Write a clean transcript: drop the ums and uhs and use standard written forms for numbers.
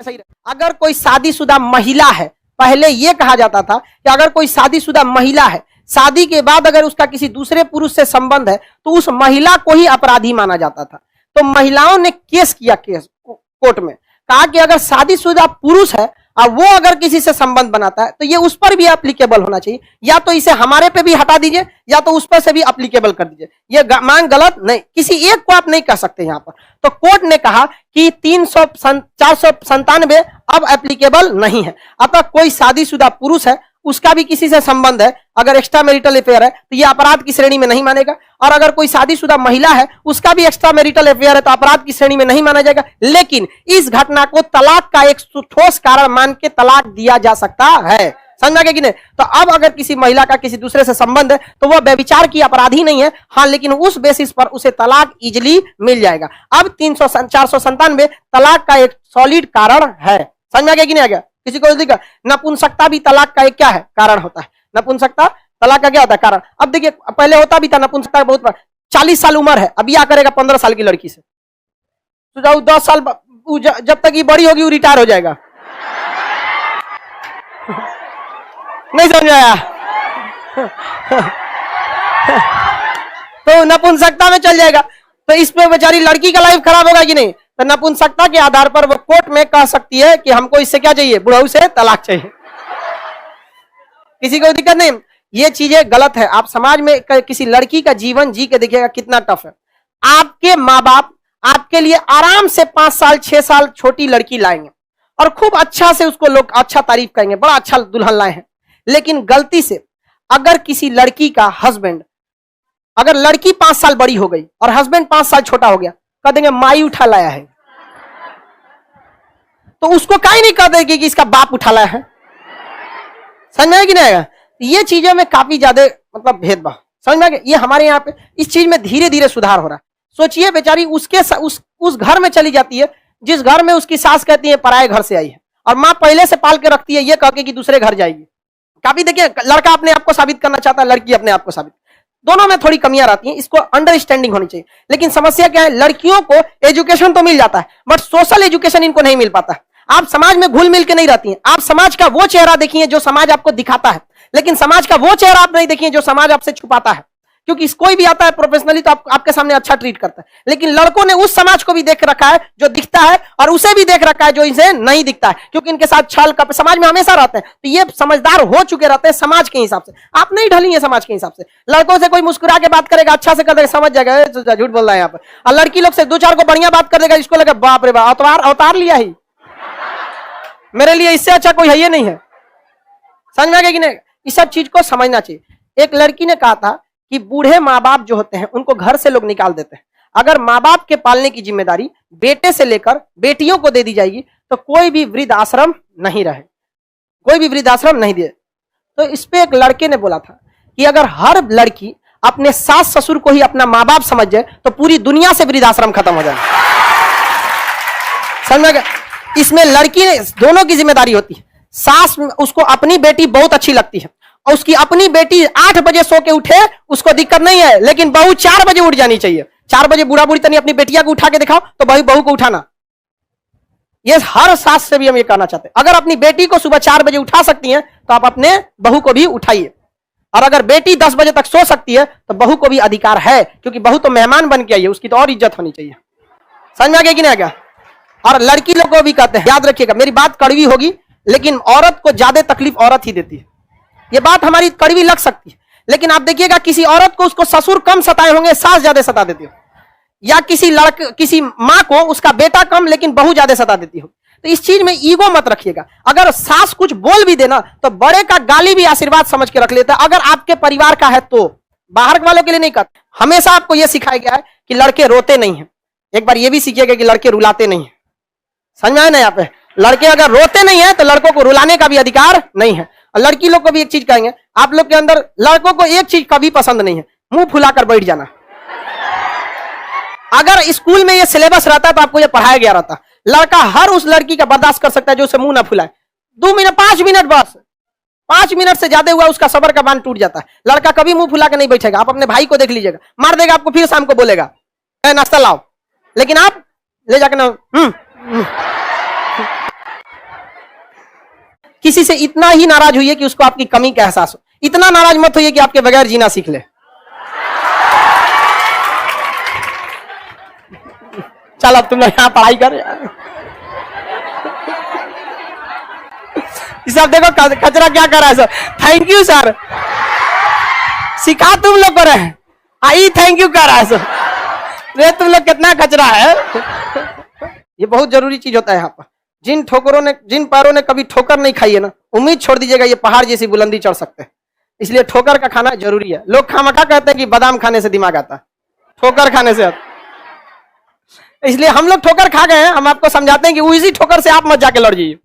सही रहे। अगर कोई शादीशुदा महिला है, पहले यह कहा जाता था कि अगर कोई शादीशुदा महिला है, शादी के बाद अगर उसका किसी दूसरे पुरुष से संबंध है तो उस महिला को ही अपराधी माना जाता था। तो महिलाओं ने केस किया, केस कोर्ट में कहा कि अगर शादीशुदा पुरुष है और वो अगर किसी से संबंध बनाता है तो ये उस पर भी एप्लीकेबल होना चाहिए, या तो इसे हमारे पे भी हटा दीजिए या तो उस पर से भी एप्लीकेबल कर दीजिए। ये मांग गलत नहीं, किसी एक को आप नहीं कह सकते यहां पर। तो कोर्ट ने कहा कि 497 अब एप्लीकेबल नहीं है। अतः कोई शादीशुदा पुरुष है, उसका भी किसी से संबंध है, अगर एक्स्ट्रा मैरिटल अफेयर है तो यह अपराध की श्रेणी में नहीं मानेगा। और अगर कोई शादीशुदा महिला है, उसका भी एक्स्ट्रा मैरिटल अफेयर है तो अपराध की श्रेणी में नहीं माना जाएगा। लेकिन इस घटना को तलाक का एक ठोस कारण मान के तलाक दिया जा सकता है। समझा कि नहीं? तो अब अगर किसी महिला का किसी दूसरे से संबंध है तो वह व्यभिचार की अपराधी नहीं है, हाँ, लेकिन उस बेसिस पर उसे तलाक इजिली मिल जाएगा। अब 497 तलाक का एक सॉलिड कारण है। समझ में कि नहीं आ गया? किसी को देखा, नपुंसकता भी तलाक का एक क्या है? कारण होता है। नपुंसकता तलाक का क्या होता है? कारण। अब देखिए, पहले होता भी था नपुंसकता बहुत बड़ा। 40 साल उम्र है, अब क्या करेगा 15 साल की लड़की से? तो जाओ 10 साल जब तक ये बड़ी होगी वो रिटायर हो जाएगा। नहीं समझ आया? तो नपुंसकता में चल जाएगा, तो इस पे बेचारी लड़की का लाइफ खराब होगा कि नहीं? तो नपुंसकता के आधार पर वो कोर्ट में कह सकती है कि हमको इससे क्या चाहिए? बुढ़ऊ से तलाक चाहिए। किसी को दिक्कत नहीं। ये चीजें गलत है। आप समाज में किसी लड़की का जीवन जी के देखिएगा कितना टफ है। आपके माँ बाप आपके लिए आराम से 5 साल 6 साल छोटी लड़की लाएंगे और खूब अच्छा से उसको लोग अच्छा तारीफ करेंगे, बड़ा अच्छा दुल्हन लाए हैं। लेकिन गलती से अगर किसी लड़की का हस्बैंड, अगर लड़की 5 साल बड़ी हो गई और हस्बैंड 5 साल छोटा हो गया, कह देंगे माई उठा लाया है। तो उसको कहीं नहीं कह देगी कि इसका बाप उठा लाया है। समझ में कि नहीं आएगा? ये चीजों में काफी ज्यादा मतलब भेदभाव समझ में आ गया। ये हमारे यहाँ पे इस चीज में धीरे धीरे सुधार हो रहा है। सोचिए बेचारी उस घर में चली जाती है जिस घर में उसकी सास कहती है पराये घर से आई है, और माँ पहले से पाल के रखती है ये कह के कि दूसरे घर जाएगी। काफी देखिए, लड़का अपने आप को साबित करना चाहता है, लड़की अपने आप को साबित, दोनों में थोड़ी कमियां रहती हैं। इसको अंडरस्टैंडिंग होनी चाहिए। लेकिन समस्या क्या है? लड़कियों को एजुकेशन तो मिल जाता है बट सोशल एजुकेशन इनको नहीं मिल पाता। आप समाज में घुल मिल के नहीं रहती हैं। आप समाज का वो चेहरा देखिए जो समाज आपको दिखाता है, लेकिन समाज का वो चेहरा आप नहीं देखिए जो समाज आपसे छुपाता है। क्योंकि कोई भी आता है प्रोफेशनली तो आपके सामने अच्छा ट्रीट करता है, लेकिन लड़कों ने उस समाज को भी देख रखा है जो दिखता है और उसे भी देख रखा है जो इसे नहीं दिखता है, क्योंकि इनके साथ छल कपट समाज में हमेशा रहते हैं। तो ये समझदार हो चुके रहते हैं समाज के हिसाब से। आप नहीं ढलेंगे समाज के हिसाब से। लड़कों से कोई मुस्कुरा के बात करेगा, अच्छा से कर देगा, समझ जाएगा झूठ बोल रहा है यहाँ पर। और लड़की लोग से 2-4 को बढ़िया बात कर देगा, इसको लगा बाप रे बाप अवतार लिया ही, मेरे लिए इससे अच्छा कोई है ये नहीं है। समझ में आ गया कि नहीं? इस सब चीज को समझना चाहिए। एक लड़की ने कहा था कि बूढ़े माँ बाप जो होते हैं उनको घर से लोग निकाल देते हैं। अगर माँ बाप के पालने की जिम्मेदारी बेटे से लेकर बेटियों को दे दी जाएगी तो कोई भी वृद्ध आश्रम नहीं रहे, कोई भी वृद्ध आश्रम नहीं दे। तो इस पे एक लड़के ने बोला था कि अगर हर लड़की अपने सास ससुर को ही अपना माँ बाप समझ जाए तो पूरी दुनिया से वृद्ध आश्रम खत्म हो जाए। समझ में? इसमें लड़की ने दोनों की जिम्मेदारी होती है। सास उसको अपनी बेटी बहुत अच्छी लगती है और उसकी अपनी बेटी 8 बजे सो के उठे उसको दिक्कत नहीं है, लेकिन बहू 4 बजे उठ जानी चाहिए। 4 बजे बूढ़ा बूढ़ी तनी अपनी बेटिया को उठा के दिखाओ तो बहू को उठाना। ये हर सास से भी हम ये कहना चाहते हैं, अगर अपनी बेटी को सुबह 4 बजे उठा सकती हैं तो आप अपने बहू को भी उठाइए। और अगर बेटी 10 बजे तक सो सकती है तो बहू को भी अधिकार है, क्योंकि बहू तो मेहमान बन के आई है, उसकी तो और इज्जत होनी चाहिए। समझ में आ गया कि नहीं आ गया? और लड़की लोग को भी कहते हैं, याद रखिएगा, मेरी बात कड़वी होगी लेकिन औरत को ज्यादा तकलीफ औरत ही देती है। ये बात हमारी कड़वी लग सकती है, लेकिन आप देखिएगा किसी औरत को उसको ससुर कम सताए होंगे, सास ज्यादा सता देती हो, या किसी माँ को उसका बेटा कम लेकिन बहू ज्यादा सता देती हो। तो इस चीज में ईगो मत रखिएगा। अगर सास कुछ बोल भी देना तो बड़े का गाली भी आशीर्वाद समझ के रख लेता है, अगर आपके परिवार का है तो। बाहर वालों के लिए नहीं कहते। हमेशा आपको यह सिखाया गया है कि लड़के रोते नहीं है। एक बार यह भी सीखिएगा कि लड़के रुलाते नहीं है। समझ आए ना? यहाँ पे लड़के अगर रोते नहीं है तो लड़कों को रुलाने का भी अधिकार नहीं है। और लड़की लोग को भी एक चीज कहेंगे, आप लोग के अंदर लड़कों को एक चीज कभी पसंद नहीं है, मुंह फुलाकर बैठ जाना। अगर स्कूल में ये सिलेबस रहता तो आपको ये पढ़ाया गया रहता। लड़का हर उस लड़की का बर्दाश्त कर सकता है जो उसे मुंह ना फुलाए। 2 मिनट 5 मिनट बस, 5 मिनट से ज्यादा हुआ उसका सबर का बांध टूट जाता है। लड़का कभी मुंह फुला के नहीं बैठेगा। आप अपने भाई को देख लीजिएगा, मार देगा आपको, फिर शाम को बोलेगा नाश्ता लाओ, लेकिन आप ले जाकर ना किसी से इतना ही नाराज हुई है कि उसको आपकी कमी का एहसास हो। इतना नाराज मत होइए कि आपके बगैर जीना सीख ले। चल अब तुम लोग यहाँ पढ़ाई कर। सब देखो कचरा क्या कर रहा है सर। थैंक यू सर, सिखा तुम लोग को रहे। आई थैंक यू कर रहा है सर। रे तुम लोग कितना कचरा है। ये बहुत जरूरी चीज होता है यहाँ पर। जिन पैरों ने कभी ठोकर नहीं खाई है ना, उम्मीद छोड़ दीजिएगा ये पहाड़ जैसी बुलंदी चढ़ सकते हैं। इसलिए ठोकर का खाना जरूरी है। लोग खामखा कहते हैं कि बादाम खाने से दिमाग आता है, ठोकर खाने से आता। इसलिए हम लोग ठोकर खा गए हैं, हम आपको समझाते हैं कि उसी ठोकर से आप मत जाके लड़ जाइए।